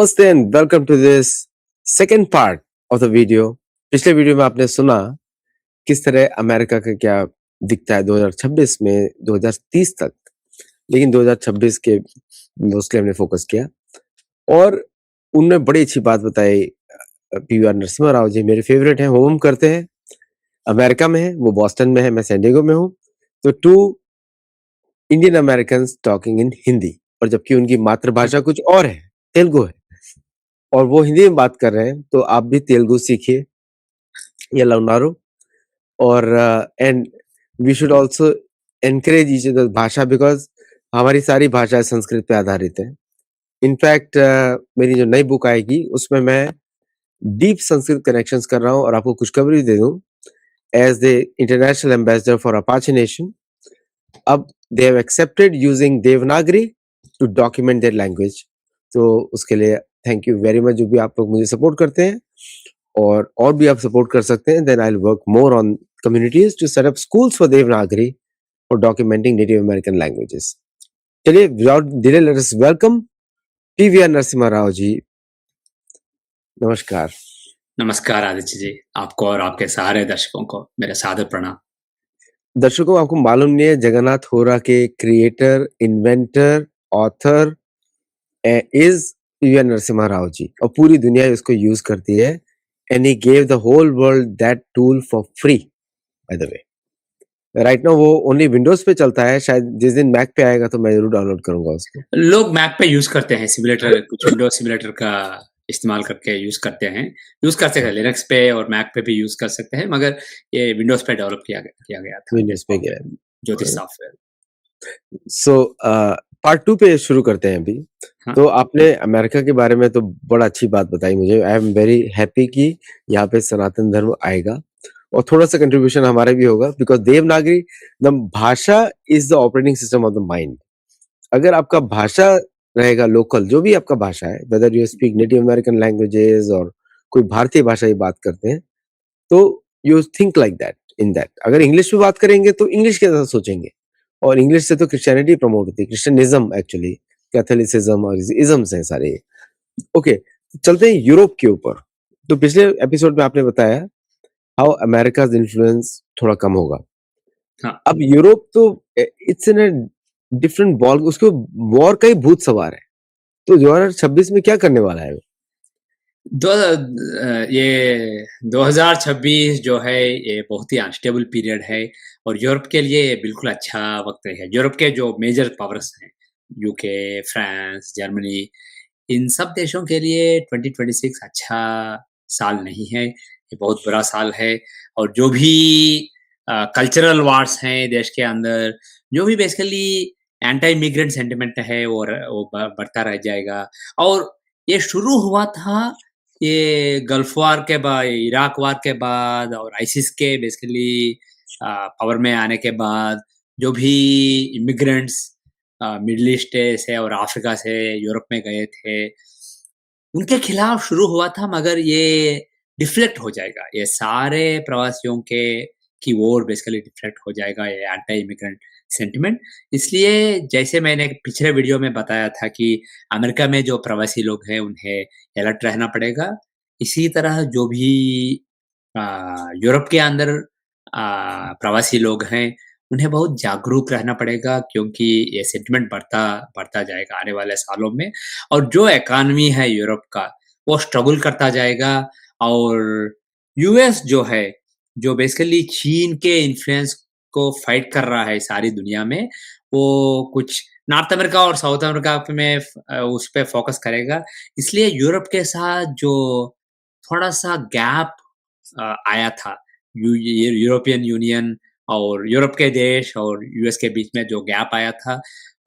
नमस्ते and welcome to this second part of the video. पिछले video में आपने सुना किस तरह अमेरिका का क्या दिखता है 2026 में 2030 तक, लेकिन 2026 के मोस्टली हमने फोकस किया और उनने बड़ी अच्छी बात बताई। पीवीआर नरसिम्हा राव जी मेरे फेवरेट हैं, होम करते हैं, अमेरिका में है, वो बॉस्टन में है, मैं सैन डिएगो में हूँ। तो two Indian American talking in Hindi, और जबकि उनकी मातृभाषा कुछ और है, तेलुगु है, और वो हिंदी में बात कर रहे हैं, तो आप भी तेलुगु सीखिए या लवनारो। और and we should also encourage each other भाषा, बिकॉज हमारी सारी भाषाएं संस्कृत पे आधारित है। इनफैक्ट मेरी जो नई बुक आएगी उसमें मैं डीप संस्कृत कनेक्शंस कर रहा हूँ, और आपको खुशखबरी दे दूं, as the international ambassador for Apache nation, अब they have accepted using Devanagari to document their language. तो उसके लिए थैंक यू वेरी मच, जो भी आप लोग मुझे सपोर्ट करते हैं, और भी आप सपोर्ट कर सकते हैं। Then I will work more on communities to set up schools for Devanagari for documenting Native American languages. चलिए, without delay, let us welcome PVR Narasimha Rao ji. नमस्कार। नमस्कार आदित्य जी, आपको और आपके सारे दर्शकों को मेरा सादर प्रणाम। दर्शकों, आपको मालूम नहीं है, जगन्नाथ होरा के creator, inventor, author is PVR Narasimha Rao ji, और पूरी दुनिया इसको यूज करती है। And he gave the whole world that tool for free, by the way. Right now वो ओनली विंडोज पे चलता है, शायद जिस दिन मैक पे आएगा तो मैं जरूर डाउनलोड करूंगा उसको। लोग मैक पे यूज करते हैं सिमुलेटर, कुछ विंडोज सिमुलेटर का इस्तेमाल करके यूज करते हैं। यूज कर सकते हैं लिनक्स पे और मैक पे भी यूज कर सकते हैं, मगर ये विंडोज पे डेवलप किया गया था विंडोज पे गया ज्योतिष सॉफ्टवेयर। सो पार्ट 2 पे शुरू करते हैं अभी। हाँ। तो आपने अमेरिका के बारे में तो बड़ा अच्छी बात बताई मुझे। आई एम वेरी हैप्पी कि यहाँ पे सनातन धर्म आएगा, और थोड़ा सा कंट्रीब्यूशन हमारा भी होगा, बिकॉज देवनागरी, द भाषा is the operating system of the mind. अगर आपका भाषा रहेगा लोकल, जो भी आपका भाषा है, whether you speak native American languages और कोई भारतीय भाषा की बात करते हैं, तो you think like that in that. अगर इंग्लिश में बात करेंगे तो इंग्लिश के साथ सोचेंगे, और इंग्लिश से तो क्रिश्चियनिटी प्रमोट होती है, क्रिश्चियनिज्म एक्चुअली, कैथोलिसिज्म और इज्म्स हैं सारे। ओके, चलते हैं यूरोप के ऊपर। तो पिछले एपिसोड में आपने बताया हाउ अमेरिका इन्फ्लुएंस थोड़ा कम होगा। हाँ। अब यूरोप तो it's in a different ball, उसको वॉर का ही भूत सवार है। तो 2026 में क्या करने वाला है? ये 2026 जो है ये बहुत ही अनस्टेबल पीरियड है, और यूरोप के लिए ये बिल्कुल अच्छा वक्त है। यूरोप के जो मेजर पावर्स हैं, यूके, फ्रांस, जर्मनी, इन सब देशों के लिए 2026 अच्छा साल नहीं है, ये बहुत बुरा साल है। और जो भी कल्चरल वार्स हैं देश के अंदर, जो भी बेसिकली एंटी इमिग्रेंट सेंटिमेंट है, वो बढ़ता रह जाएगा। और ये शुरू हुआ था ये गल्फ वार के बाद, इराक वार के बाद, और आईसिस के बेसिकली पावर में आने के बाद, जो भी इमिग्रेंट्स मिडिल ईस्ट से और अफ्रीका से यूरोप में गए थे, उनके खिलाफ शुरू हुआ था, मगर ये डिफ्लेक्ट हो जाएगा। ये सारे प्रवासियों के की ओर बेसिकली डिफ्लेक्ट हो जाएगा ये एंटी इमिग्रेंट सेंटिमेंट। इसलिए जैसे मैंने पिछले वीडियो में बताया था कि अमेरिका में जो प्रवासी लोग हैं उन्हें अलर्ट रहना पड़ेगा, इसी तरह जो भी यूरोप के अंदर प्रवासी लोग हैं उन्हें बहुत जागरूक रहना पड़ेगा, क्योंकि ये सेंटिमेंट बढ़ता बढ़ता जाएगा आने वाले सालों में। और जो इकॉनमी है यूरोप का, वो स्ट्रगल करता जाएगा। और यूएस जो है, जो बेसिकली चीन के इन्फ्लुएंस को फाइट कर रहा है सारी दुनिया में, वो कुछ नॉर्थ अमेरिका और साउथ अमेरिका में उस पे फोकस करेगा। इसलिए यूरोप के साथ जो थोड़ा-सा गैप आया था, यूरोपियन यूनियन और यूरोप के देश और यूएस के बीच में जो गैप आया था,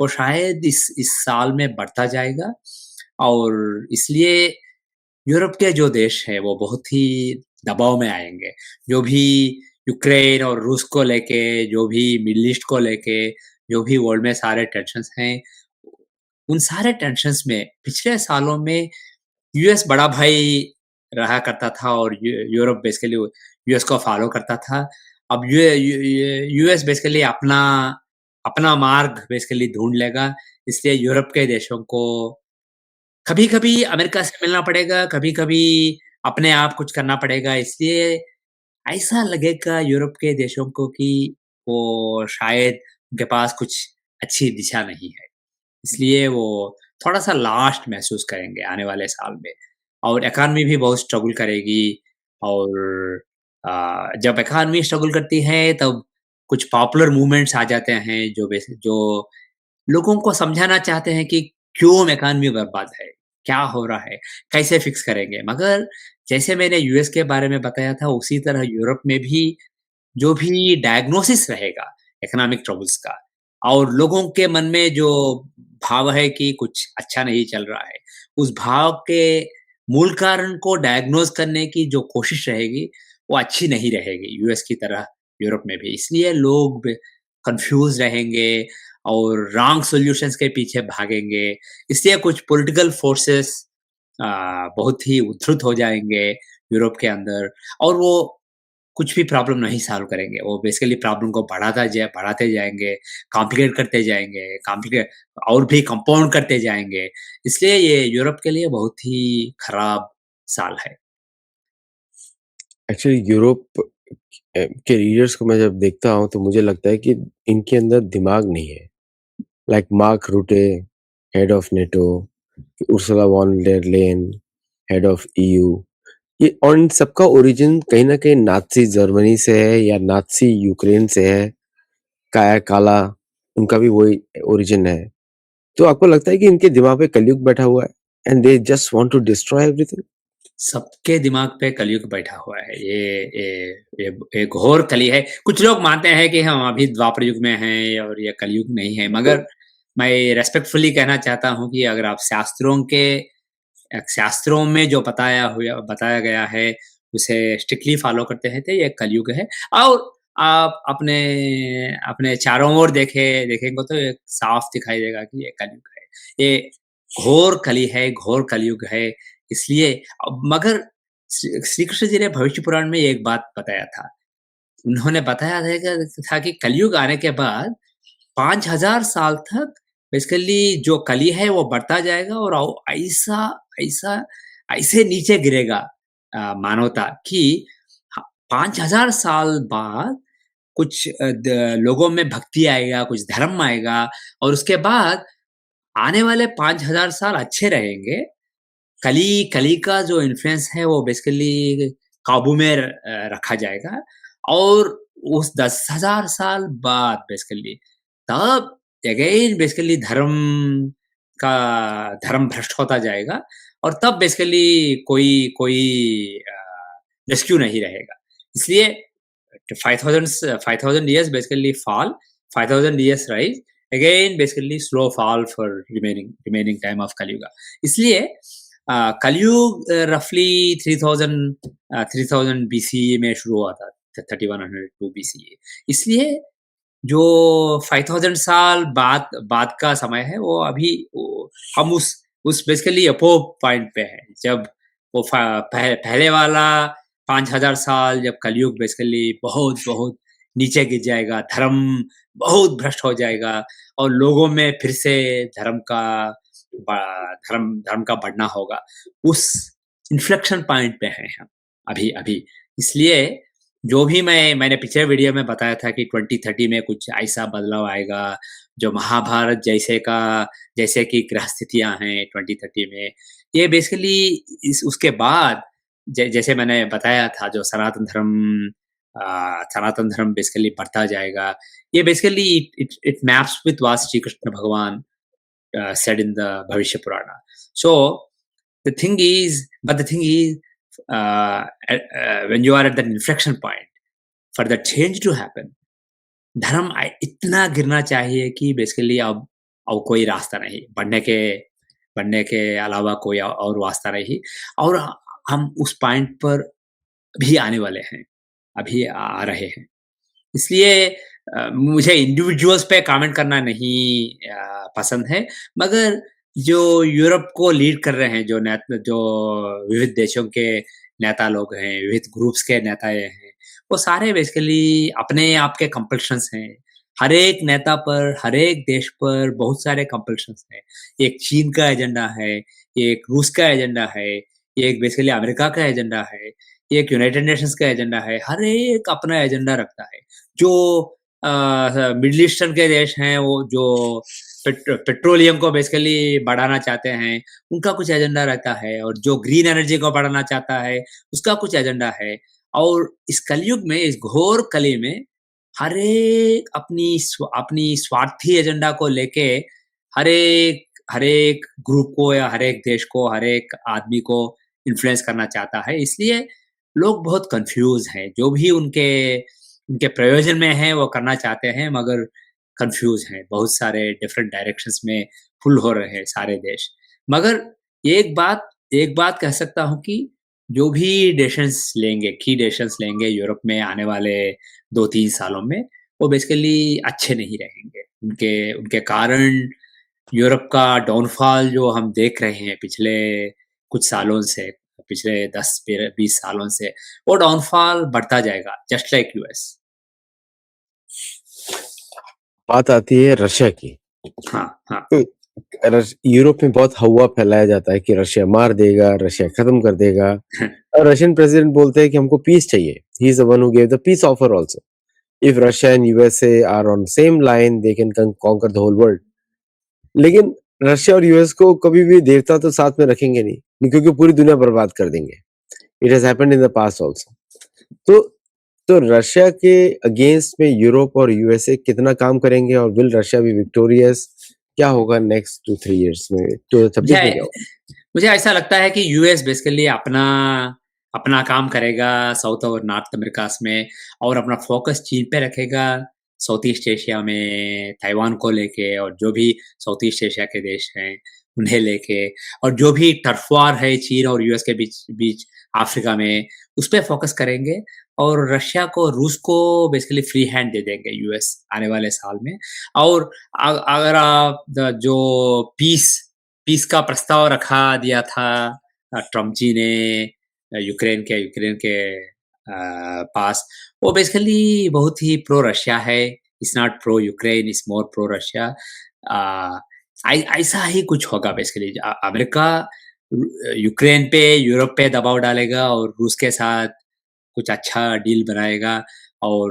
वो शायद इस साल में बढ़ता जाएगा। और इसलिए यूरोप के जो देश हैं वो बहुत ही दबाव में आएँगे। जो भी यूक्रेन और रूस को लेके, जो भी मिडल ईस्ट को लेके, जो भी वर्ल्ड में सारे टेंशन्स हैं, उन सारे टेंशन्स में पिछले सालों में यूएस बड़ा भाई रहा करता था, और यूरोप बेसिकली यूएस को फॉलो करता था। अब यूएस बेसिकली अपना अपना मार्ग बेसिकली ढूँढ लेगा, इसलिए यूरोप के देशों को कभी-कभी अमेरिका से मिलना पड़ेगा, कभी-कभी अपने आप कुछ करना पड़ेगा, इसलिए ऐसा लगेगा यूरोप के देशों को कि वो शायद उनके पास कुछ अच्छी दिशा नहीं है। इसलिए वो थोड़ा-सा लॉस्ट महसूस करेंगे आने वाले साल में और इकॉनमी भी बहुत स्ट्रगल करेगी और जब इकॉनमी स्ट्रगल करती है तब कुछ पॉपुलर मूवमेंट्स आ जाते हैं जो लोगों को समझाना चाहते हैं कि क्यों इकॉनमी बर्बाद है, क्या हो रहा है, कैसे फिक्स करेंगे। मगर जैसे मैंने यूएस के बारे में बताया था उसी तरह यूरोप में भी जो भी डायग्नोसिस रहेगा इकोनॉमिक ट्रबल्स का और लोगों के मन में जो भाव है कि कुछ अच्छा नहीं चल रहा है, उस भाव के मूल कारण को डायग्नोज करने की जो कोशिश रहेगी, वो अच्छी नहीं रहेगी यूएस की तरह यूरोप में भी। इसलिए लोग कन्फ्यूज़ रहेंगे और रॉन्ग सॉल्यूशंस के पीछे भागेंगे। इसलिए कुछ पॉलिटिकल फोर्सेस अ, बहुत ही उद्धृत हो जाएँगे यूरोप के अंदर और वो कुछ भी प्रॉब्लम नहीं सॉल्व करेंगे। वो बेसिकली प्रॉब्लम को बढ़ाते जाएँगे, कॉम्प्लिकेट करते जाएँगे, कॉम्प्लिकेट और भी कंपाउंड करते जाएँगे। इसलिए ये यूरोप के लिए बहुत ही खराब साल है। एक्चुअली यूरोप के लीडर्स को मैं जब देखता हूँ तो मुझे लगता है कि इनके अंदर दिमाग नहीं है। Like Mark Rutte, head of NATO, Ursula von der लेyen, हेड ऑफ ईयू, ये और इन सबका ओरिजिन कहीं न कहीं नाज़ी जर्मनी से है या नाज़ी यूक्रेन से है। काया काला उनका भी वही ओरिजिन है। तो आपको लगता है कि इनके दिमाग पे कलयुग बैठा हुआ है and they just want to destroy everything? सबके दिमाग पे कलयुग बैठा हुआ है। ये घोर कली है। कुछ लोग मानते हैं कि हम अभी द्वापर युग में हैं और ये कलयुग नहीं है, मगर मैं रिस्पेक्टफुली कहना चाहता हूँ कि अगर आप शास्त्रों में जो बताया गया है, उसे स्ट्रिक्टली फॉलो करते हैं, तो ये कलयुग है और आप अपने अपने चारों ओर देखेंगे तो ये साफ दिखाई देगा कि ये कलयुग है। ये घोर कली है, घोर कलयुग है। इसलिए मगर श्री कृष्ण जी ने भविष्य पुराण में एक बात बताया था। उन्होंने बताया था कि कलयुग आने के बाद 5000 साल तक बेसिकली जो कली है वो बढ़ता जाएगा और ऐसा ऐसा ऐसे नीचे गिरेगा मानवता कि 5000 साल बाद कुछ लोगों में भक्ति आएगा, कुछ धर्म आएगा और उसके बाद आने वाले 5000 साल अच्छे रहेंगे। कली कली का जो इन्फ्लुएंस है वो बेसिकली काबू में रखा जाएगा और उस 10,000 साल बाद बेसिकली तब अगेन बेसिकली का धर्म भ्रष्ट होता जाएगा और तब बेसिकली कोई कोई रेस्क्यू नहीं रहेगा। इसलिए 5,000 years basically fall, 5,000 years rise, again basically slow fall for remaining time of Kali Yuga. इसलिए कलयुग रफली 3000 BCE में शुरू हुआ था 3102 BCE। इसलिए जो 5000 साल बाद का समय है वो अभी हम उस बेसिकली अपोव पॉइंट पे हैं जब वो पहले वाला 5000 साल जब कलयुग बेसिकली बहुत बहुत नीचे गिर जाएगा, धर्म बहुत भ्रष्ट हो जाएगा और लोगों में फिर से धर्म का बढ़ना होगा। उस इन्फ्लेक्शन पॉइंट पे हैं हम अभी। इसलिए जो भी मैंने पिछले वीडियो में बताया था कि 2030 में कुछ ऐसा बदलाव आएगा, जो महाभारत जैसे कि ग्रह स्थितियाँ हैं 2030 में, ये बेसिकली इस उसके बाद जैसे मैंने बताया था जो सनातन धर्म बेसिकली बढ़ता जाएगा। ये basically it maps with what Shri Krishna भगवान said in the Bhavishya Purana. So the thing is, when you are at that inflection point, for the change to happen, धर्म इतना गिरना चाहिए कि बेसिकली अब कोई रास्ता नहीं बढ़ने के अलावा कोई और रास्ता नहीं और हम उस पॉइंट पर भी आने वाले हैं, अभी आ रहे हैं। इसलिए मुझे इंडिविजुअल्स पे कमेंट करना नहीं पसंद है, मगर जो यूरोप को लीड कर रहे हैं, जो विविध देशों के नेता लोग हैं, विविध ग्रुप्स के नेता हैं, वो सारे बेसिकली अपने आप के कंपल्शंस हैं। हर एक नेता पर, हर एक देश पर बहुत सारे कंपल्शंस हैं। एक चीन का एजेंडा है, एक रूस का एजेंडा है, एक बेसिकली अमेरिका का एजेंडा है, एक यूनाइटेड नेशंस का एजेंडा है। हर एक अपना एजेंडा रखता है। जो मिडल ईस्टर्न के देश हैं, वो जो पेट्रोलियम को बेसिकली बढ़ाना चाहते हैं, उनका कुछ एजेंडा रहता है, और जो ग्रीन एनर्जी को बढ़ाना चाहता है, उसका कुछ एजेंडा है। और इस कलयुग में, इस घोर कली में, हर एक अपनी स्वार्थी एजेंडा को लेके हर एक ग्रुप को या हर एक देश को, हर एक आदमी को इन्फ्लुएंस करना चाहता है। इसलिए लोग बहुत कन्फ्यूज़ हैं। जो भी उनके उनके प्रयोजन में है वो करना चाहते हैं, मगर कन्फ्यूज़ हैं। बहुत सारे डिफरेंट डायरेक्शंस में पुल हो रहे हैं सारे देश। मगर एक बात कह सकता हूँ कि जो भी डिसीजंस लेंगे, की डिसीजंस लेंगे यूरोप में आने वाले 2-3 सालों में, वो बेसिकली अच्छे नहीं रहेंगे। उनके उनके कारण यूरोप का डाउनफॉल जो हम देख रहे हैं पिछले कुछ सालों से, पिछले 10-20 सालों से, वो डाउनफॉल बढ़ता जाएगा, जस्ट लाइक यूएस। बात आती है रशिया की। हाँ, हाँ। तो यूरोप में बहुत हवा फैलाया जाता है कि रशिया मार देगा, रशिया खत्म कर देगा, और रशियन प्रेसिडेंट बोलते हैं कि हमको पीस चाहिए। He is the one who gave the peace offer also. If Russia and USA are on same line, they can conquer the whole world. लेकिन रशिया और यूएस को कभी भी देवता तो साथ में रखेंगे नहीं, क्योंकि पूरी दुनिया बर्बाद कर देंगे। It has happened in the past also. तो तो रशिया के अगेंस्ट में यूरोप और यूएसए कितना काम करेंगे, और विल रशिया बी विक्टोरियस? क्या होगा नेक्स्ट 2-3 इयर्स में, 2026 में क्या होगा? मुझे ऐसा लगता है कि यूएस बेसिकली अपना अपना काम करेगा साउथ और नॉर्थ अमेरिकास में, और अपना फोकस चीन पे रखेगा, साउथ ईस्ट एशिया में ताइवान को लेके, और जो भी साउथ ईस्ट एशिया के देश हैं उन्हें लेके, और जो भी टर्फ वार है चीन और यूएस के बीच बीच अफ्रीका में, उस पे फोकस करेंगे। और रशिया को, रूस को बेसिकली फ्री हैंड दे देंगे यूएस आने वाले साल में। और अगर आप जो पीस पीस का प्रस्ताव रखा दिया था ट्रम्प जी ने यूक्रेन के पास, वो बेसिकली बहुत ही प्रो रशिया है। It's not pro Ukraine, it's more pro Russia. ऐसा ही कुछ होगा बेसिकली। अमेरिका यूक्रेन पे, यूरोप पे दबाव डालेगा, और रूस के साथ कुछ अच्छा डील बनाएगा, और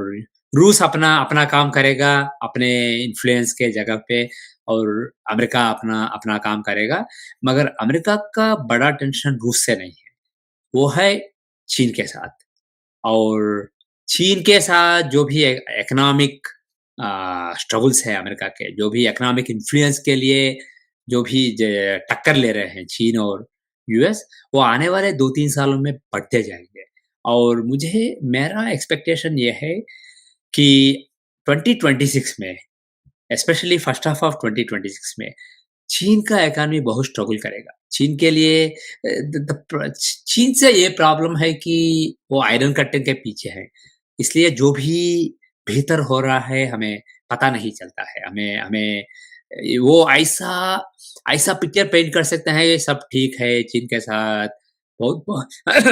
रूस अपना अपना काम करेगा अपने इन्फ्लुएंस के जगह पे, और अमेरिका अपना अपना काम करेगा। मगर अमेरिका का बड़ा टेंशन रूस से नहीं है, वो है चीन के साथ। और चीन के साथ जो भी इकोनॉमिक स्ट्रगल्स है अमेरिका के, जो भी इकोनॉमिक इन्फ्लुएंस के लिए जो भी टक्कर ले रहे हैं चीन और यूएस, वो आने वाले 2-3 सालों में बढ़ते जाएंगे। और मेरा एक्सपेक्टेशन ये है कि 2026 में, स्पेशली फर्स्ट हाफ ऑफ 2026 में, चीन का इकोनॉमी बहुत स्ट्रगल करेगा। चीन के लिए चीन से ये प्रॉब्लम है कि वो आयरन कर्टन के पीछे है। इसलिए जो भी बेहतर हो रहा है हमें पता नहीं चलता है। हमें हमें वो ऐसा ऐसा पिक्चर पेंट कर सकते हैं, ये सब ठीक है चीन के साथ, बहुत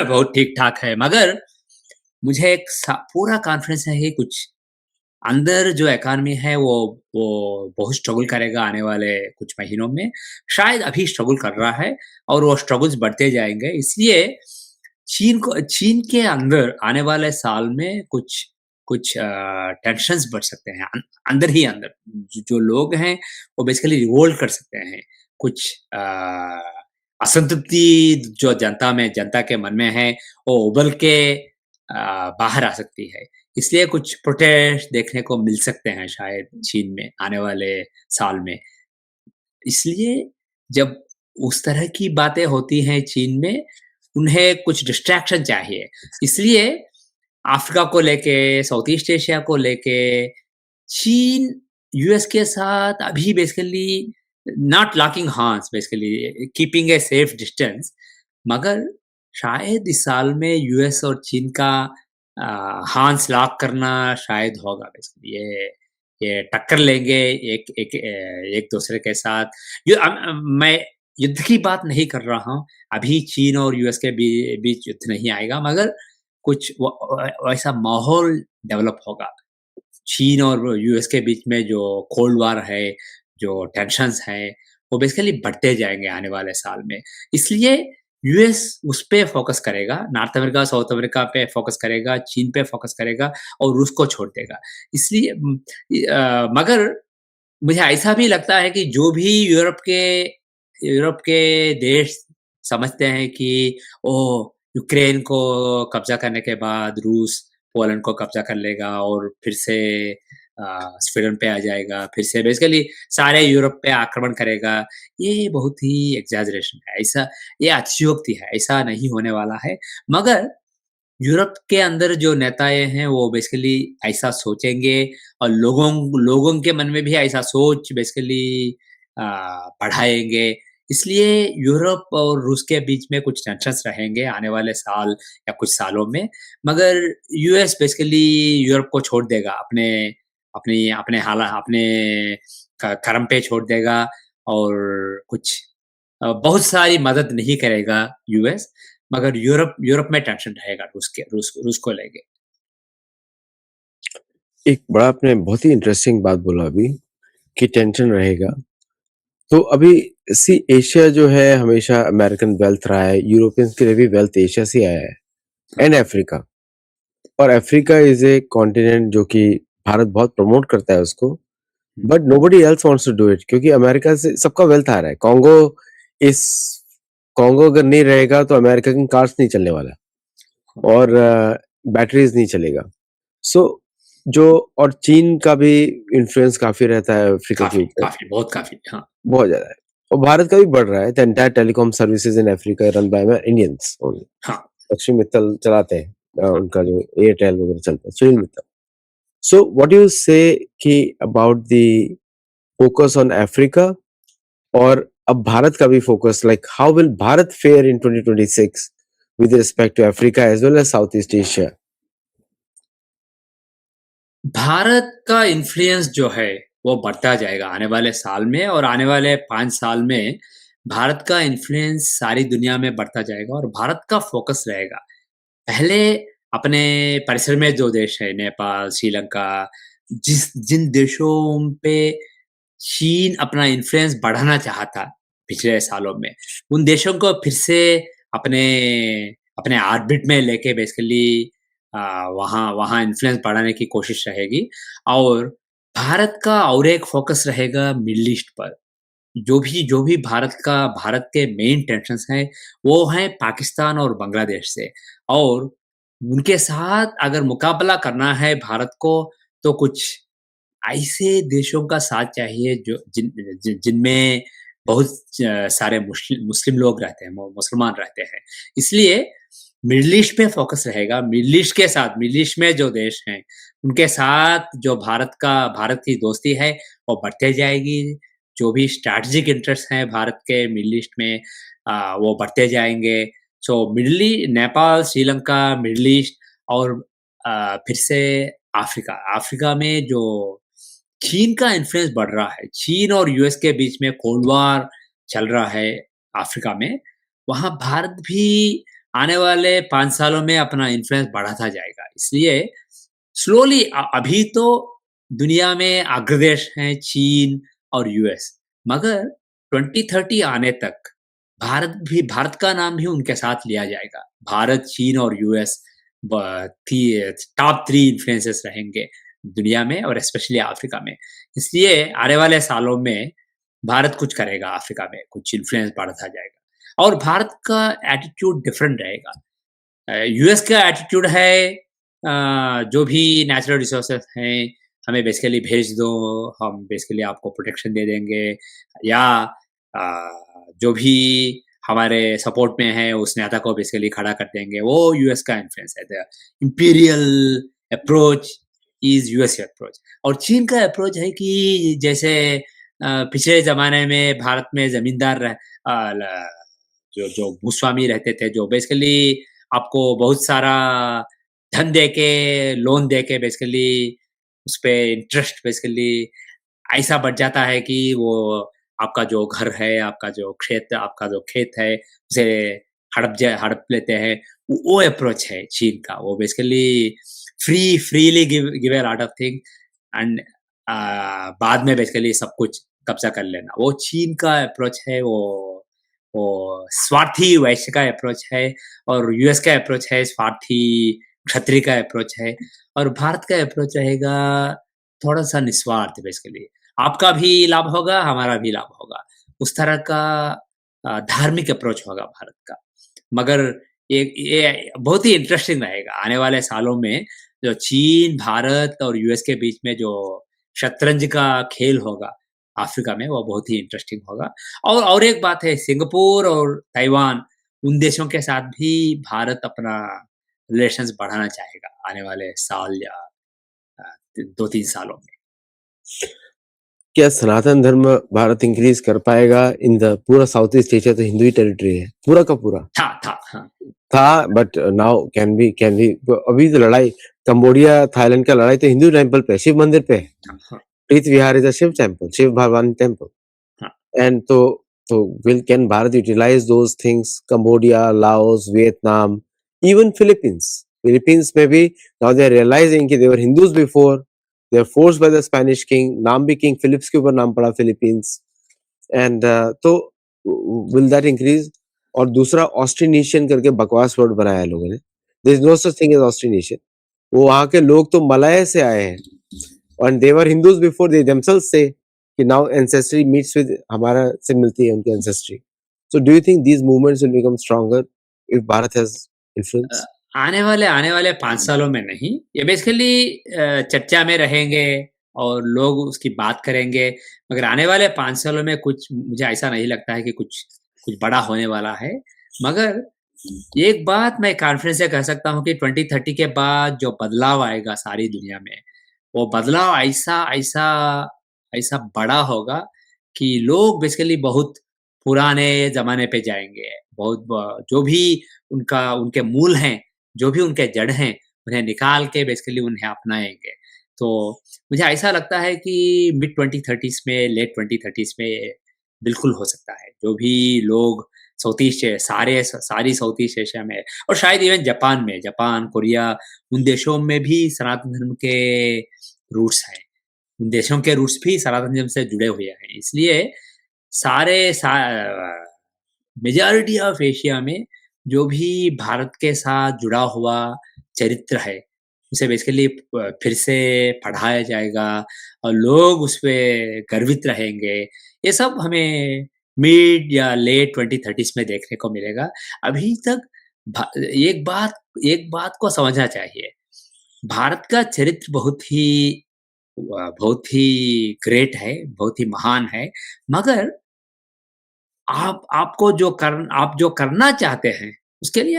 बहुत ठीक ठाक है। मगर मुझे पूरा कॉन्फिडेंस है कि कुछ अंदर जो इकॉनमी है वो बहुत स्ट्रगल करेगा आने वाले कुछ महीनों में। शायद अभी स्ट्रगल कर रहा है, और वो स्ट्रगल्स बढ़ते जाएँगे। इसलिए चीन के अंदर आने वाले साल में कुछ कुछ टेंशन्स बढ़ सकते हैं। अंदर ही अंदर जो लोग हैं वो बेसिकली रिवोल्ट कर सकते हैं। कुछ असंतृप्ति जो जनता के मन में है, वो उबल के बाहर आ सकती है। इसलिए कुछ प्रोटेस्ट देखने को मिल सकते हैं शायद चीन में आने वाले साल में। इसलिए जब उस तरह की बातें होती हैं चीन में, उन्हें कुछ डिस्ट्रैक्शन चाहिए। इसलिए अफ्रीका को लेके, साउथ ईस्ट एशिया को लेके, चीन यूएस के साथ अभी basically not locking horns, basically keeping a safe distance. मगर शायद इस साल में यूएस और चीन का हॉर्न्स लॉक करना शायद होगा। बेसिकली ये टक्कर लेंगे एक दूसरे के साथ। मैं युद्ध की बात नहीं कर रहा हूँ। अभी चीन और यूएस के बीच युद्ध नहीं आएगा, मगर कुछ वैसा माहौल डेवलप होगा। चीन और यूएस के बीच में जो कोल्ड वॉर है, जो टेंशन्स हैं, वो बेसिकली बढ़ते जाएँगे आने वाले साल में। इसलिए यूएस उस पे फ़ोकस करेगा, नॉर्थ अमेरिका, साउथ अमेरिका पे फ़ोकस करेगा, चीन पे फ़ोकस करेगा और रूस को छोड़ देगा। इसलिए मगर मुझे ऐसा भी लगता है कि जो भी यूरोप के देश समझते हैं कि ओह! यूक्रेन को कब्ज़ा करने के बाद रूस पोलैंड को कब्ज़ा कर लेगा और फिर से स्वीडन पे आ जाएगा, फिर से बेसिकली सारे यूरोप पे आक्रमण करेगा। ये बहुत ही एक्ज़ैजरेशन है, ऐसा ये अतिशयोक्ति है, ऐसा नहीं होने वाला है। मगर यूरोप के अंदर जो नेताएँ हैं, वो बेसिकली ऐसा सोचेंगे और लोगों लोगों के मन में भी ऐसा सोच बेसिकली अ, बढ़ाएँगे। इसलिए यूरोप और रूस के बीच में कुछ टेंशन्स रहेंगे आने वाले साल या कुछ सालों में। मगर यूएस बेसिकली यूरोप को छोड़ देगा, अपने क कर्म पे छोड़ देगा और कुछ बहुत सारी मदद नहीं करेगा यूएस, मगर यूरोप यूरोप में टेंशन रहेगा रूस को लेके। एक बड़ा आपने बहुत ही इंटरेस्टिंग बात बोला अभी कि टेंशन रहेगा। तो अभी सी एशिया जो है हमेशा अमेरिकन वेल्थ रहा है, यूरोपियंस के लिए भी वेल्थ एशिया से आया है हाँ, एंड अफ्रीका। और अफ्रीका इज़ ए कॉन्टिनेंट जो कि भारत बहुत प्रमोट करता है उसको, hmm, but nobody else wants to do it क्योंकि अमेरिका से सबका वेल्थ आ रहा है। इस कॉन्गो अगर नहीं रहेगा तो अमेरिका की कार्स नहीं चलने वाला हाँ, और बैटरीज़ नहीं चलेगा। सो जो और चीन का भी इन्फ्लुएंस काफ़ी रहता है अफ्रीका के काफ़ी, ऊपर, काफ़ी, बहुत काफ़ी, हाँ, बहुत ज़्यादा है। और भारत का भी बढ़ रहा है। The entire telecom services in Africa run by Indians only. हाँ, लक्ष्मी मित्तल चलाते हैं हाँ। उनका जो एयरटेल वगैरह चलता है, Sunil Mittal. So what do you say कि about the focus on Africa और अब भारत का भी focus like how will Bharat fare in 2026 with respect to Africa as well as Southeast Asia? Bharat का इन्फ्लुएंस जो है, वो बढ़ता जाएगा आने वाले साल में और आने वाले 5 साल में भारत का इन्फ्लुएंस सारी दुनिया में बढ़ता जाएगा और भारत का फ़ोकस रहेगा। पहले अपने परिसर में जो देश है, नेपाल, श्रीलंका, जिन देशों पे चीन अपना इन्फ्लुएंस बढ़ाना चाहा था पिछले सालों में, उन देशों को फिर से अपने अपने ऑर्बिट में लेके बेसिकली अ, वहाँ वहाँ इन्फ्लुएंस बढ़ाने की कोशिश रहेगी और भारत का और एक फ़ोकस रहेगा मिडल ईस्ट पर। जो भी भारत के मेन टेंशन्स हैं, वो हैं पाकिस्तान और बांग्लादेश से और उनके साथ अगर मुकाबला करना है भारत को, तो कुछ ऐसे देशों का साथ चाहिए जो जिनमें बहुत सारे मुस्लिम लोग रहते हैं, मुसलमान रहते हैं। इसलिए मिडल ईस्ट पे फ़ोकस रहेगा। मिडल ईस्ट में जो देश हैं, उनके साथ जो भारत की दोस्ती है, वो बढ़ते जाएगी। जो भी स्ट्रैटेजिक इंटरेस्ट हैं भारत के मिडल ईस्ट में वो बढ़ते जाएँगे। सो नेपाल, श्रीलंका, मिडल ईस्ट और फिर से अफ्रीका। अफ्रीका में जो चीन का इन्फ्लुएंस बढ़ रहा है, चीन और यूएस के बीच में कोल्ड वॉर चल रहा है अफ्रीका में, वहाँ भारत भी आने वाले 5 सालों में अपना इन्फ्लुएंस बढ़ाता जाएगा। इसलिए स्लोली अभी तो दुनिया में अग्रदेश हैं चीन और यूएस, मगर 2030 आने तक भारत का नाम भी उनके साथ लिया जाएगा। भारत, चीन और यूएस ब थी टॉप 3 इन्फ्लुएंसेस रहेंगे दुनिया में और स्पेशली अफ्रीका में। इसलिए आने वाले सालों में भारत कुछ करेगा अफ्रीका में, कुछ इन्फ्लुएंस बढ़ता जाएगा और भारत का एटीट्यूड डिफरेंट रहेगा। यूएस का एटीट्यूड है जो भी नेचुरल रिसोर्सेस हैं, हमें बेसिकली भेज दो, हम बेसिकली आपको प्रोटेक्शन दे देंगे या जो भी हमारे सपोर्ट में है, उस नेता को बेसिकली खड़ा कर देंगे। वो यूएस का इन्फ्लुएंस है। The imperial approach is US approach और चीन का अप्रोच है कि जैसे पिछले ज़माने में भारत में ज़मींदार अ, ल जो जो भूस्वामी रहते थे, जो बेसिकली आपको बहुत सारा धन देके, लोन देके बेसिकली उसपे इंटरेस्ट बेसिकली ऐसा बढ़ जाता है कि वो आपका जो घर है, आपका जो खेत है, उसे हड़प लेते हैं। वो अप्रोच है चीन का। वो basically freely give give a lot of thing and बाद में बेसिकली सब कुछ कब्जा कर लेना। वो चीन का अप्रोच है, वो स्वार्थी वैश्य का अप्रोच है, और यूएस का अप्रोच है स्वार्थी क्षत्रिय का अप्रोच है, और भारत का अप्रोच रहेगा थोड़ा-सा निस्वार्थ बेसिकली। आपका भी लाभ होगा, हमारा भी लाभ होगा। उस तरह का धार्मिक अप्रोच होगा भारत का। मगर ये बहुत ही इंटरेस्टिंग रहेगा आने वाले सालों में, जो चीन, भारत और यूएस के बीच में जो शतरंज का खेल होगा अफ्रीका में, वो बहुत ही इंटरेस्टिंग होगा। और एक बात है, सिंगापुर और ताइवान, उन देशों के साथ भी भारत अपना रिलेशंस बढ़ाना चाहेगा आने वाले साल या 2-3 सालों में। क्या सनातन धर्म भारत इंक्रीज कर पाएगा इन द पूरा साउथ ईस्ट एशिया? तो हिंदू ही टेरिटरी है पूरा का पूरा हाँ। था, बट नाउ कैन बी अभी तो लड़ाई कंबोडिया थाईलैंड का लड़ाई तो हिंदू टेम्पल पे, शिव मंदिर पे है। हाँ, Preet Vihar is a Shiv temple, Shiv भगवान टेम्पल। हाँ। एंड तो will can Bharat utilise those things? Cambodia, Laos, Vietnam, even Philippines में भी नाउ दे आर रियलाइजिंग कि they were Hindus before, they are forced by the Spanish king, नाम भी किंग फिलिप्स के ऊपर नाम पड़ा फिलीपींस। एंड तो विल दैट इंक्रीज? और दूसरा ऑस्ट्रीनेशियन करके बकवास वर्ड बनाया है लोगों ने। There is no such thing as Austronesian. वो वहां के लोग तो मलय से आए हैं, and they were Hindus before, they themselves say कि now ancestry meets with हमारा से मिलती है उनकी ancestry. So do you think these movements will become stronger if Bharat has a, influence? आने वाले 5 सालों में नहीं, ये बेसिकली चर्चा में रहेंगे और लोग उसकी बात करेंगे, मगर आने वाले 5 सालों में कुछ मुझे ऐसा नहीं लगता है कि कुछ कुछ बड़ा होने वाला है। मगर एक बात मैं कॉन्फिडेंस से कह सकता हूँ कि 2030 के बाद जो बदलाव आएगा सारी दुनिया में, वो बदलाव ऐसा ऐसा बड़ा होगा कि लोग बेसिकली बहुत पुराने ज़माने पे जाएँगे। बहुत ब जो भी उनके मूल हैं, जो भी उनके जड़ हैं, उन्हें निकाल के बेसिकली उन्हें अपनाएँगे। तो मुझे ऐसा लगता है कि मिड 2030s में, लेट 2030s में बिल्कुल हो सकता है। जो भी लोग सारी साउथ ईस्ट एशिया में, और शायद इवन जापान, कोरिया, उन देशों में भी सनातन धर्म के रूट्स हैं। उन देशों के रूट्स भी सनातन धर्म से जुड़े हुए हैं। इसलिए सारे सा मेजॉरिटी ऑफ एशिया में जो भी भारत के साथ जुड़ा हुआ चरित्र है, उसे बेसिकली फिर से पढ़ाया जाएगा और लोग उस पे गर्वित रहेंगे। ये सब हमें मिड या लेट 2030s में देखने को मिलेगा। अभी तक भा एक बात को समझना चाहिए, भारत का चरित्र बहुत ही ग्रेट है, बहुत ही महान है, मगर आप जो करना चाहते हैं, उसके लिए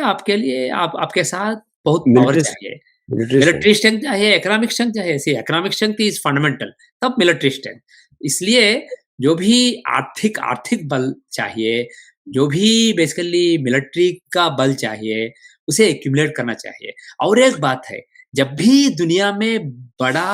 आपके साथ बहुत पावर Military strength, चाहिए। military strength. मिलिट्री स्ट्रेंथ चाहिए, इकोनॉमिक स्ट्रेंथ चाहिए। सी इकोनॉमिक स्ट्रेंथ इज़ फंडामेंटल, तब मिलिट्री स्ट्रेंथ। इसलिए जो भी आर्थिक आर्थिक बल चाहिए, जो भी बेसिकली मिलिट्री का बल चाहिए, उसे एक्युमुलेट करना चाहिए। और एक बात है, जब भी दुनिया में बड़ा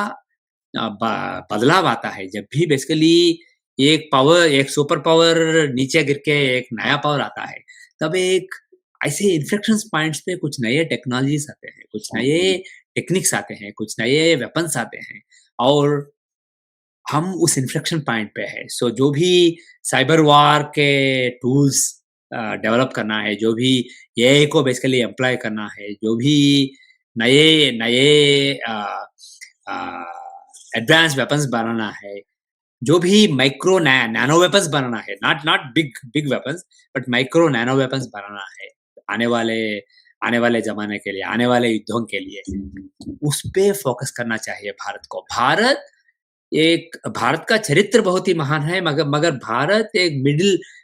बदलाव आता है, जब भी बेसिकली एक सुपर पावर नीचे गिर के एक नया पावर आता है, तब एक ऐसे इन्फ्लेक्शन पॉइंट्स पे कुछ नए टेक्नोलॉजीज आते हैं, कुछ नए टेक्निक्स आते हैं, कुछ नए वेपन्स आते हैं, और हम उस इन्फ्लेक्शन पॉइंट पे है। सो जो भी साइबर वार के टूल्स डेवलप करना है, जो भी एआई को बेसिकली एम्प्लॉय करना है, जो भी नए नए एडवांस वेपन्स बनाना है, जो भी माइक्रो नैनो वेपन्स बनाना है, not not big big weapons, but micro nano weapons बनाना है आने वाले आने वाले ज़माने के लिए, आने वाले युद्धों के लिए, उस पे फ़ोकस करना चाहिए भारत को। भारत का चरित्र बहुत ही महान है, मगर मगर भारत एक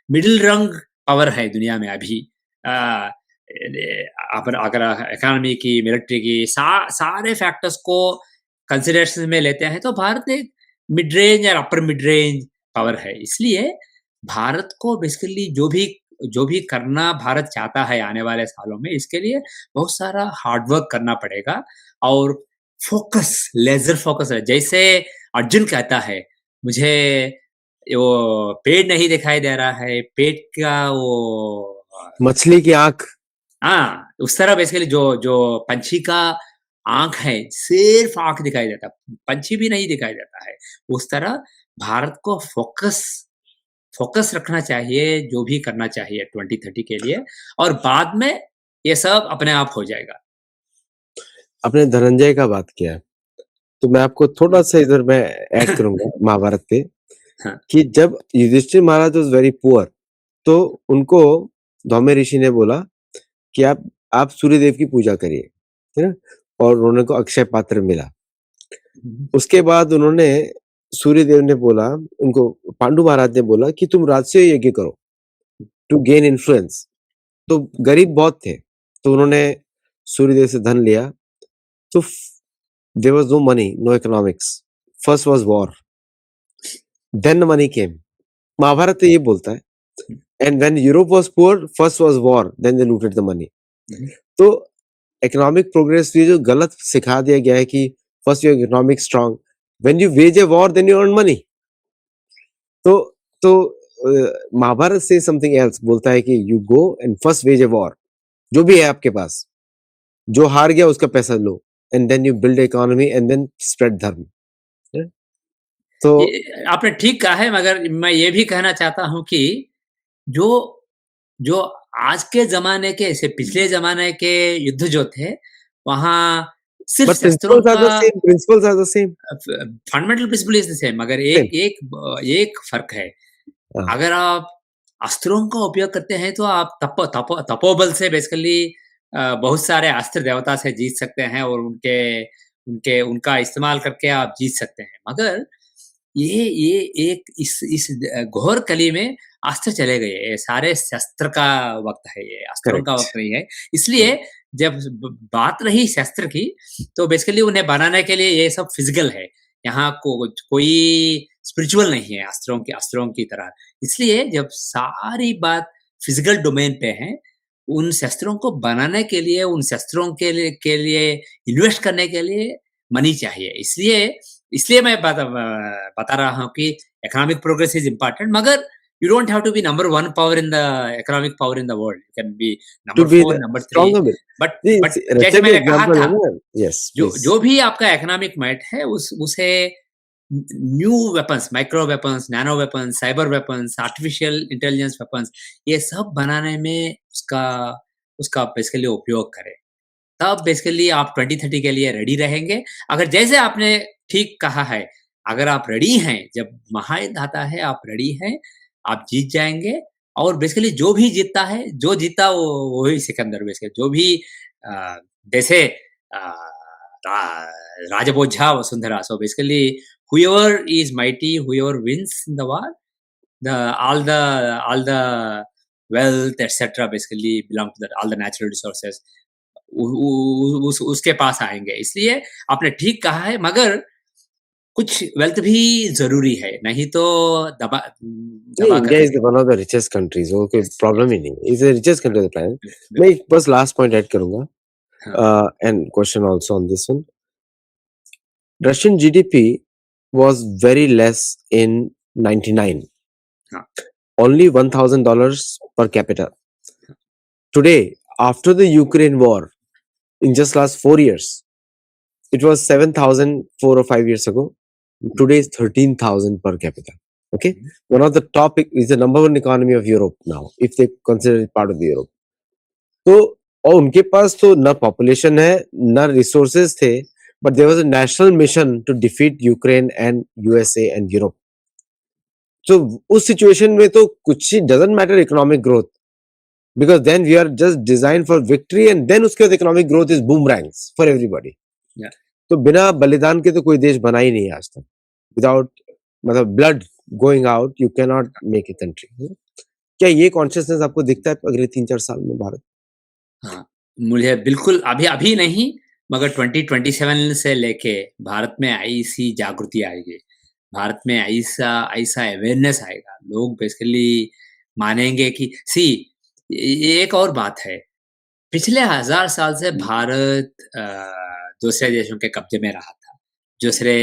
मिडिल रंग पावर है दुनिया में अभी। अ, अगर इकोनॉमी की, मिलिट्री की, सारे फैक्टर्स को कंसिडरेशन में लेते हैं, तो भारत एक मिड रेंज या अपर मिड रेंज पावर है। इसलिए भारत को बेसिकली जो भी करना भारत चाहता है आने वाले सालों में, इसके लिए बहुत सारा हार्ड वर्क करना पड़ेगा, और लेज़र फोकस है। जैसे अर्जुन कहता है, मुझे वो पेड़ नहीं दिखाई दे रहा है, पेट का वो मछली की आंख। हाँ, उस तरह बेसिकली जो जो पंछी का आँख है, सिर्फ़ आँख दिखाई देता है, पंछी भी नहीं दिखाई देता है। उस तरह भारत को फ़ोकस रखना चाहिए, जो भी करना चाहिए 2030 के लिए और बाद में ये सब अपने आप हो जाएगा। आपने धनंजय का बात किया है, तो मैं आपको थोड़ा-सा इधर मैं ऐड करूँगा महाभारत पे हाँ, कि जब युधिष्ठिर महाराज वाज़ वेरी पुअर, तो उनको धौम्य ऋषि ने बोला कि आप सूर्यदेव की पूजा करिए, है ना? और उन्होंने को अक्षय पात्र मिला। हुँ, उसके बाद उन्होंने सूर्यदेव ने बोला उनको पांडु महाराज ने बोला कि तुम राजसूय यज्ञ करो टू गेन इन्फ्लुएंस। तो गरीब बहुत थे, तो उन्होंने सूर्यदेव से धन लिया। तो there was no money, no economics. First was war, then the money came. Mahabharat तो ये बोलता है hmm, and when Europe was poor, first was war, then they looted the money. Hmm, तो इकोनॉमिक प्रोग्रेस ये जो गलत सिखा दिया गया है कि first your economic strong, when you wage a war then you earn money. तो महाभारत से समथिंग एल्स बोलता है कि you go and first wage a war, जो भी है आपके पास, जो हार गया उसका पैसा लो and then you build economy and then spread dharma. है? तो ये आपने ठीक कहा है मगर मैं ये भी कहना चाहता हूँ कि जो जो आज के ज़माने के ऐसे पिछले ज़माने के युद्ध जो थे, वहाँ सिर्फ़ बट शस्त्रों प्रिंसिपल्स आर का the same, principles are the same. Fundamental principle is the same मगर सेम। एक फ़र्क है। हाँ, अगर आप अस्त्रों का उपयोग करते हैं तो आप तपोबल से बेसिकली बहुत सारे अस्त्र देवता से जीत सकते हैं और उनके उनके उनका इस्तेमाल करके आप जीत सकते हैं। मगर ये एक इस घोर कली में अस्त्र चले गए। ये सारे शस्त्र का वक़्त है ये, अस्त्रों का करेक्ट, वक़्त नहीं है। करेक्ट, इसलिए जब बात रही शस्त्र की, तो बेसिकली उन्हें बनाने के लिए ये सब फिज़िकल है। यहाँ कोई स्पिरिचुअल नहीं है अस्त्रों की तरह। इसलिए जब सारी बात फिज़िकल डोमेन पे है, उन शस्त्रों को बनाने के लिए, उन शस्त्रों के लिए इन्वेस्ट करने के लिए मनी चाहिए। इसलिए इसलिए मैं बता रहा हूँ कि इकोनॉमिक प्रोग्रेस इज़ इम्पोर्टेंट मगर you don't have to be number 1 power in the economic power in the world. You can be two number be 4, the number 3 stronger will. But जी, बट जैसे रशिया भी मैंने कहा example है था, ना। Yes, जो प्लीज। जो भी आपका इकोनॉमिक माइट है उसे new weapons, micro weapons, nano weapons, cyber weapons, artificial intelligence weapons ये सब बनाने में उसका उसका बेसिकली उपयोग करें। तब बेसिकली आप 2030 के लिए रेडी रहेंगे। अगर जैसे आपने ठीक कहा है, अगर आप रेडी हैं, जब महायुद्ध आता है आप रेडी हैं, आप जीत जाएँगे और बेसिकली जो भी जीतता है, जो जीता वो वही सिकंदर बेसिकली जो भी जैसे रा Raja Bhoja Vasundhara so basically whoever is mighty, whoever wins in the war, the all the wealth etc basically belong to the all the natural resources उसके पास आएँगे। इसलिए आपने ठीक कहा है मगर कुछ वेल्थ भी ज़रूरी है, नहीं तो दबा नहीं, दबा कर इंडिया इज रखेगा। One of the richest countries, वो कोई यस, प्रॉब्लम यस। ही नहीं, इज द रिचेस्ट हाँ, कंट्री ऑफ द प्लेनेट। मैं बिल्कुल। एक बस लास्ट पॉइंट ऐड करूंगा हाँ, and question also on this one. Russian GDP was very less in 99, हाँ, only $1000 per capita. Today, after the Ukraine war, in just last 4 years, it was 7,000 4 or 5 years ago. Today is 13,000 per capita. Okay, hmm, one of the top is the number one economy of Europe now, if they consider it part of the Europe. तो और उनके पास तो ना population है ना resources थे, but there was a national mission to defeat Ukraine and USA and Europe. तो उस सिचुएशन में तो कुछ ही doesn't matter economic growth, because then we are just designed for victory and then उसके बाद economic growth is boomerangs for everybody। या तो बिना बलिदान के तो कोई देश बना ही नहीं आज तक। विदाउट मतलब blood going out you can not make a country. क्या ये कॉन्शियसनेस आपको दिखता है अगले 3-4 साल में भारत? हाँ, मुझे बिल्कुल अभी नहीं मगर 2027 से लेके भारत में ऐसी जागृति आएगी। भारत में ऐसा ऐसा अवेयरनेस आएगा। लोग बेसिकली मानेंगे कि ये एक और बात है। पिछले 1000 साल से भारत दूसरे देशों के कब्ज़े में रहा था। दूसरे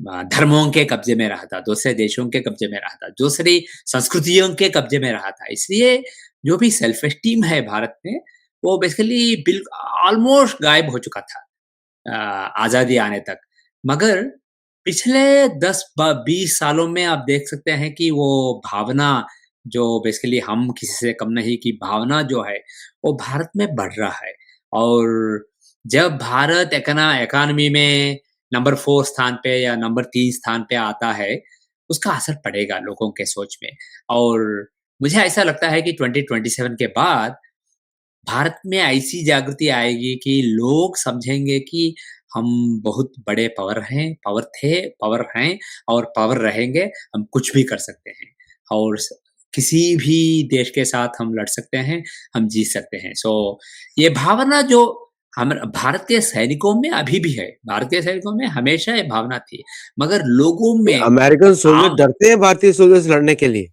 धर्मों के कब्ज़े में रहा था, दूसरे देशों के कब्ज़े में रहा था, दूसरी संस्कृतियों के कब्ज़े में रहा था। इसलिए जो भी सेल्फ एस्टीम है भारत में, वो बेसिकली ऑलमोस्ट गायब हो चुका था। आज़ादी आने तक। मगर पिछले 10-20 सालों में आप देख सकते हैं कि वो भावना जो बेसिकली हम किसी से कम नहीं की भावना जो है, वो भारत में बढ़ रहा है। और जब भारत इकॉनमी में नंबर 4 स्थान पे या नंबर 3 स्थान पे आता है, उसका असर पड़ेगा लोगों के सोच में। और मुझे ऐसा लगता है कि 2027 के बाद भारत में ऐसी जागृति आएगी कि लोग समझेंगे कि हम बहुत बड़े पावर थे, पावर हैं और पावर रहेंगे, हम कुछ भी कर सकते हैं और किसी भी देश के साथ हम लड़ सकते हैं, हम जीत सकते हैं। ये भावना जो हम भारत के सैनिकों में अभी भी है, भारत के सैनिकों में हमेशा ये भावना थी, मगर लोगों में अमेरिकन सोल्जर आम डरते हैं भारतीय सोल्जर से लड़ने के लिए।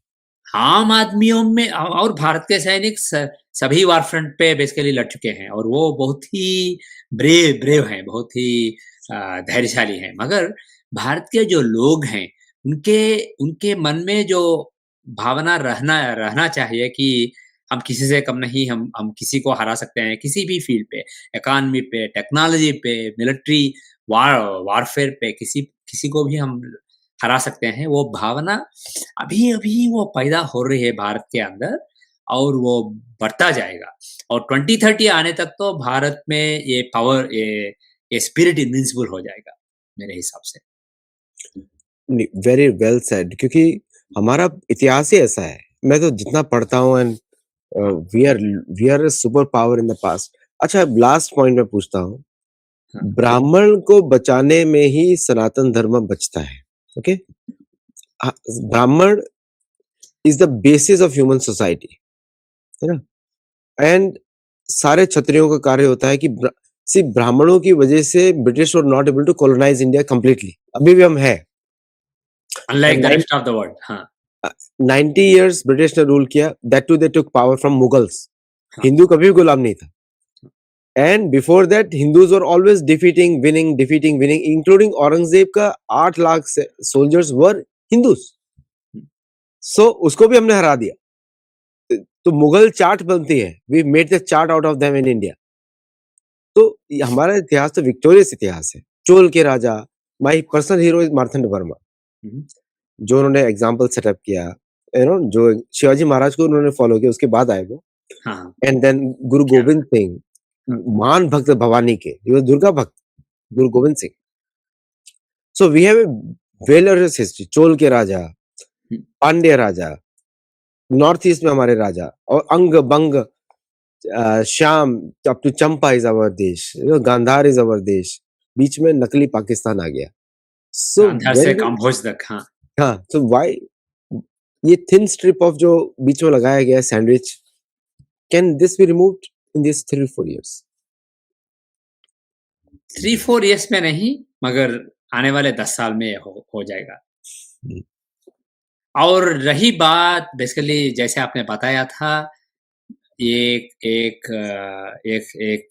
आम आदमियों में और भारत के सैनिक सभी वार फ्रंट पे बेसिकली लड़ चुके हैं और वो बहुत ही ब्रेव हैं, बहुत ही धैर्यशाली हैं। मगर भारत के जो लोग हैं, उनके उनके मन में जो भावना रहना रहना चाहिए कि हम किसी से कम नहीं, हम किसी को हरा सकते हैं, किसी भी फील्ड पे, इकॉनमी पे, टेक्नोलॉजी पे, मिलिट्री वारफेयर पे किसी किसी को भी हम हरा सकते हैं। वो भावना अभी-अभी वो पैदा हो रही है भारत के अंदर और वो बढ़ता जाएगा और 2030 आने तक तो भारत में ये स्पिरिट इनविंसिबल हो जाएगा, मेरे हिसाब से। वेरी वेल सेड, क्योंकि हमारा इतिहास ही ऐसा है। मैं तो जितना पढ़ता हूँ एंड हाँ, we are we are a super power in the past. अच्छा, लास्ट पॉइंट मैं पूछता हूँ, हाँ, ब्राह्मण को बचाने में ही सनातन धर्म बचता है। ओके, ब्राह्मण is the basis of human society, है ना? एंड सारे क्षत्रियों का कार्य होता है कि सिर्फ ब्राह्मणों की वजह से British were not able to colonise India completely. अभी भी हम है। Unlike the end rest of the world. हाँ, 90 इयर्स ब्रिटिश ने रूल किया, that too they took power from Mughals. हाँ, हिंदू कभी भी गुलाम नहीं था। And before that Hindus were always defeating winning, including Aurangzeb का 8 लाख सोल्जर्स वर हिंदूज। हुँ, सो उसको भी हमने हरा दिया। तो मुगल चाट बनती है, we made the chaat out of them in India. तो ये हमारा इतिहास तो विक्टोरियस इतिहास है। चोल के राजा, my personal hero is Marthanda Varma, hmm, जो उन्होंने एग्जाम्पल सेटअप किया, जो शिवाजी महाराज को उन्होंने फॉलो किया, उसके बाद आए वो। हाँ, एंड देन गुरु क्या गोविंद सिंह, हाँ, महान भक्त भवानी के, ही वाज दुर्गा भक्त, hmm, Guru Gobind Singh. So we have a valorous history. Chola के राजा, हुँ, पांड्य राजा, नॉर्थ ईस्ट में हमारे राजा, और Anga Banga, Shyam up to Champa is our desh, Gandhara is our देश। बीच में नकली पाकिस्तान आ गया। सो गांधार से व्हेन वी, काम्भोज तक। हाँ, हाँ, सो व्हाई ये थिन स्ट्रिप ऑफ जो बीच में लगाया गया है sandwich, can this be removed in this 3-4 years? 3-4 years में नहीं, मगर आने वाले 10 साल में हो जाएगा। और रही बात बेसिकली जैसे आपने बताया था, एक एक एक एक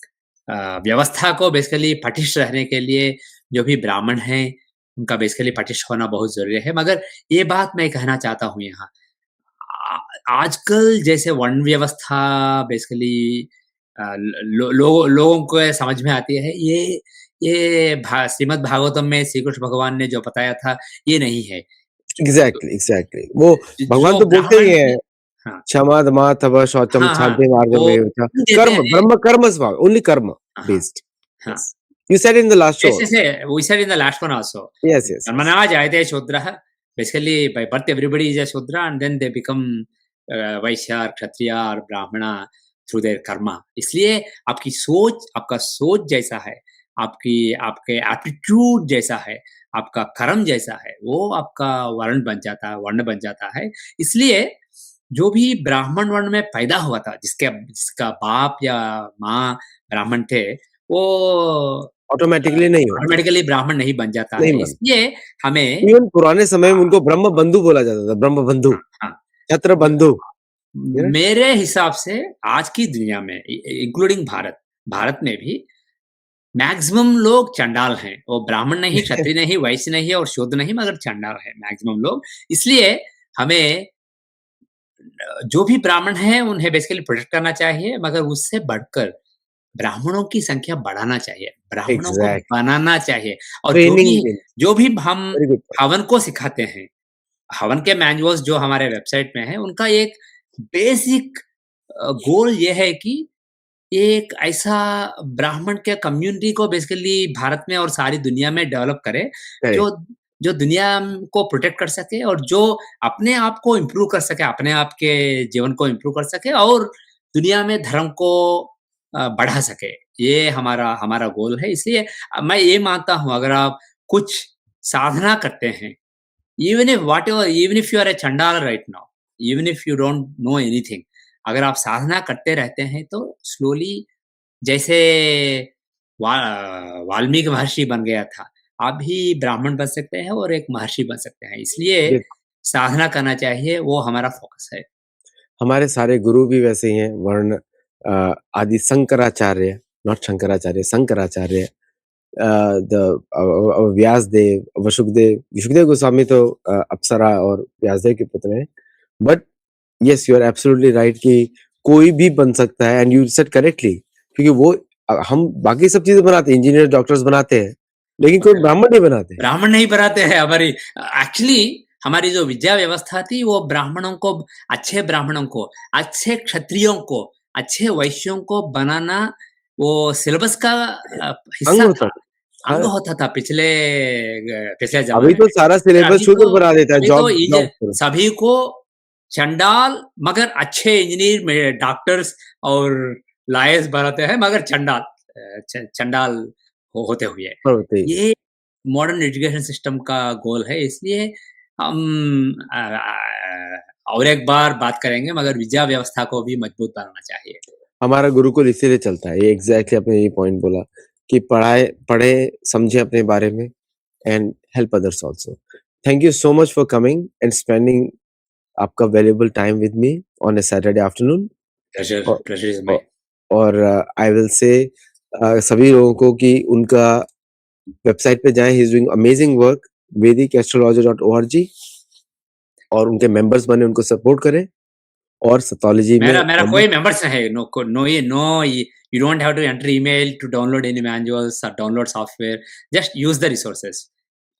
व्यवस्था को बेसिकली पटिष्ठ रहने के लिए जो भी ब्राह्मण हैं, उनका बेसिकली पटिष्ठ होना बहुत ज़रूरी है। मगर ये बात मैं कहना चाहता हूँ यहाँ, आ आजकल जैसे वर्ण व्यवस्था बेसिकली लोगों को ये समझ में आती है, ये श्रीमद् भागवतम में श्री कृष्ण भगवान ने जो बताया था, ये नहीं है। तो एग्जैक्टली वो भगवान जो तो बोलते ही ब्राह्मण है, है। हाँ, क्षमा दमा तप शौचम हाँ, हाँ, क्षांति वो मार्गमेव च। देते कर्म हैं। ब्रह्म कर्म स्वभाव, ओनली कर्म हाँ, हाँ, बेस्ड। हाँ। Yes, you said in the last show Yes, yes, also. yeah. We said in the last one also. Yes yes yes. Karmana jayate Shudraha. Basically, by birth, everybody is a Shudra, and then they become Vaishya, or Kshatriya, or Brahmana through their karma. इसलिए आपका सोच जैसा है, आपके aptitude जैसा है, आपका कर्म जैसा है, वो आपका वर्ण बन जाता है। इसलिए जो भी ब्राह्मण वर्ण में पैदा हुआ था, जिसका बाप या माँ ब्राह्मण थे, वो ऑटोमेटिकली नहीं होता, ऑटोमेटिकली ब्राह्मण नहीं बन जाता नहीं है। बनता। इसलिए हमें इवन पुराने समय में उनको ब्रह्म बंधु बोला जाता था, ब्रह्म बंधु, हाँ, हाँ। छत्र म बंधु, यू नो? मेरे हिसाब से आज की दुनिया में इंक्लूडिंग भारत में भी मैक्सिमम लोग चंडाल हैं। वो ब्राह्मण नहीं, क्षत्रिय नहीं, वैश्य नहीं और शूद्र नहीं, मगर चंडाल हैं मैक्सिमम लोग। इसलिए हमें जो भी ब्राह्मण हैं, उन्हें बेसिकली प्रोटेक्ट करना चाहिए, मगर उससे बढ़कर ब्राह्मणों की संख्या बढ़ाना चाहिए, ब्राह्मणों को एग्जैक्टली, बनाना चाहिए और ट्रेनिंग में। जो भी हम वेरी गुड पॉइंट। हवन को सिखाते हैं, हवन के मैनुअल्स जो हमारे वेबसाइट में है, उनका एक बेसिक गोल ये है कि एक ऐसा ब्राह्मण के कम्युनिटी को बेसिकली भारत में और सारी दुनिया में डेवलप करे, जो करेक्ट। जो दुनिया को प्रोटेक्ट कर सके और जो अपने आप को इम्प्रूव कर सके, अपने आप के जीवन को इम्प्रूव कर सके और दुनिया में धर्म को बढ़ा सके। ये हमारा हमारा गोल है। इसलिए मैं ये मानता हूँ अगर आप कुछ साधना करते हैं, even if you are a chandala right now, even if you don't know anything, अगर आप साधना करते रहते हैं तो स्लोली जैसे वा वाल्मीकि महर्षि बन गया था, आप भी ब्राह्मण बन सकते हैं और एक महर्षि बन सकते हैं। इसलिए देखो, साधना करना चाहिए, वो हमारा फ़ोकस है। हमारे सारे गुरु भी वैसे ही हैं, वर्ण आदि शंकराचार्य, नॉट शंकराचार्य, शंकराचार्य, व्यासदेव, विशुखदेव गोस्वामी तो अप्सरा और व्यासदेव के पुत्र हैं। But yes, you are absolutely right कि कोई भी बन सकता है, एंड यू सेड करेक्टली, क्योंकि वो हम बाकी सब चीजें बनाते हैं, इंजीनियर डॉक्टर्स बनाते हैं, लेकिन कोई ब्राह्मण नहीं बनाते। ब्राह्मण नहीं बनाते हैं हमारी एक्चुअली हमारी जो विद्या व्यवस्था थी वो ब्राह्मणों को, अच्छे क्षत्रियों को, अच्छे वैश्यों को बनाना वो सिलेबस का अंग हिस्सा होता था, था। अंग हाँ, होता था पिछले अभी ज़माने तो में। सारा और सिलेबस शूद्र बना देता है, अभी तो जॉब इंज जॉब पर। सभी को चंडाल मगर अच्छे इंजीनियर में डॉक्टर्स और लॉयर्स बनाते हैं मगर चंडाल चंडाल होते हुए। होते ही। ये मॉडर्न एजुकेशन सिस्टम का गोल है इसलिए हम और एक बार बात करेंगे मगर विद्या व्यवस्था को भी मजबूत बनाना चाहिए। हमारा गुरुकुल इसीलिए चलता है, ये एग्जैक्टली आपने ये पॉइंट बोला कि पढ़ाए पढ़े, समझे अपने बारे में, and help others also. Thank you so much for coming and spending आपका valuable time with me on a Saturday afternoon. Our pleasure is our, mine. और आई विल से सभी लोगों को कि उनका वेबसाइट पे जाएं, he is doing amazing work, vedicastrologer.org, और उनके मेंबर्स बने, उनको सपोर्ट करें, और सतोलॉजी में मेरा मेरा कोई मेंबर्स नहीं है। You don't have to enter email to download any manuals or download software. Just use the resources.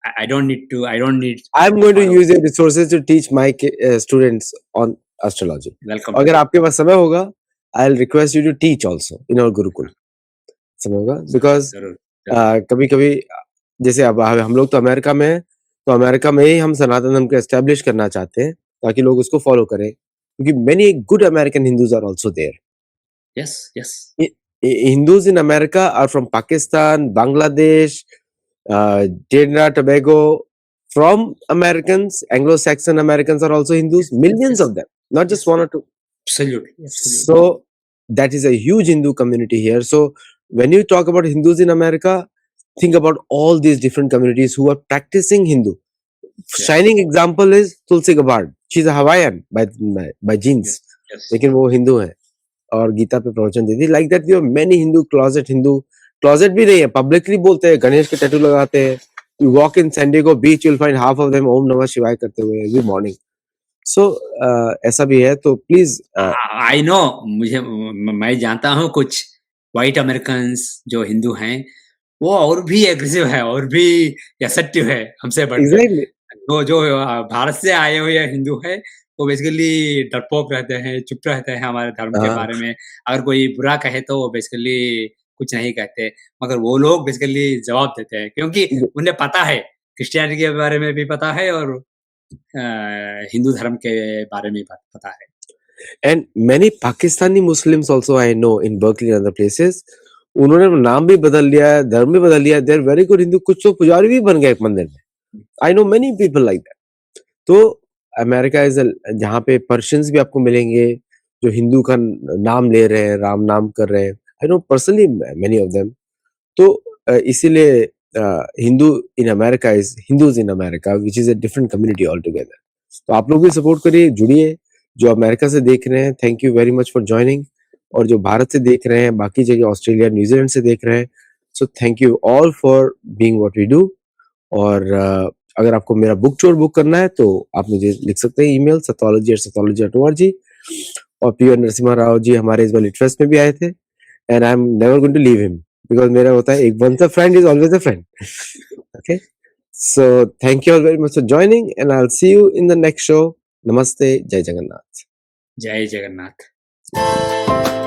I don't need I'm to going to follow. use your resources to teach my students on astrology. Welcome अगर brother. आपके पास समय होगा, I'll request you to teach also in our Gurukul. समय होगा, because जरूर जरूर। कभी-कभी जैसे अब हम लोग तो अमेरिका में हैं, तो अमेरिका में ही हम सनातन धर्म को एस्टेब्लिश करना चाहते हैं, ताकि लोग उसको फॉलो करें, क्योंकि many good American Hindus are also there. Yes yes. Hindus in America are from Pakistan, Bangladesh, Trinidad, Tobago. From Americans, Anglo-Saxon Americans are also Hindus, millions of them, not just one or two. Absolutely. So that is a huge Hindu community here. So when you talk about Hindus in America, think about all these different communities who are practicing Hindu. Yeah. Shining example is Tulsi Gabbard. She's a Hawaiian by genes, Yes. लेकिन वो हिंदू है और गीता पे प्रवचन देती। Like that we have many Hindu closet भी नहीं है, पब्लिकली बोलते हैं, गणेश के टैटू लगाते हैं। You walk in San Diego beach, you'll find half of them Om Namah Shivaya करते हुए every morning. So ऐसा भी है, तो प्लीज आई नो मैं जानता हूँ कुछ व्हाइट अमेरिकन्स जो हिंदू हैं वो और भी एग्रेसिव है और भी असत्य है हमसे बढ़ के। एग्जैक्टली जो भारत से आए हुए हिंदू है वो बेसिकली डरपोक रहते हैं, चुप रहते हैं हमारे धर्म के बारे में। अगर कोई बुरा कहे तो वो बेसिकली कुछ नहीं कहते, मगर वो लोग बेसिकली जवाब देते हैं क्योंकि उन्हें पता है, क्रिश्चियनिटी के बारे में भी पता है और हिंदू धर्म के बारे में पता है। And many Pakistani Muslims also I know in Berkeley and other places, उन्होंने नाम भी बदल लिया है, धर्म भी बदल लिया है, they are very good Hindu, कुछ तो पुजारी भी बन गए एक मंदिर में। I know many people like that. तो अमेरिका इज जहाँ पे पर्शियंस भी आपको मिलेंगे जो हिंदू का नाम ले रहे हैं, राम नाम कर रहे हैं। I know personally many of them. तो इसीलिए Hindu in America is Hindus in America which is a different community all together. तो आप लोग भी सपोर्ट करिए, जुड़िए। जो अमेरिका से देख रहे हैं, thank you very much for joining, और जो भारत से देख रहे हैं, बाकी जगह ऑस्ट्रेलिया, न्यूजीलैंड से देख रहे हैं, so thank you all for being what we do. और अगर आपको मेरा बुक टूर बुक करना है तो आप मुझे लिख सकते हैं ईमेल sathology@sathology.org। और पीवी नरसिम्हा राव जी हमारे इस बार लिटरेस्ट में भी आए थे, and I'm never going to leave him because मेरा होता है एक once a friend is always a friend. Okay, so thank you all very much for joining, and I'll see you in the next show. Namaste, Jai Jagannath. जय जगन्नाथ।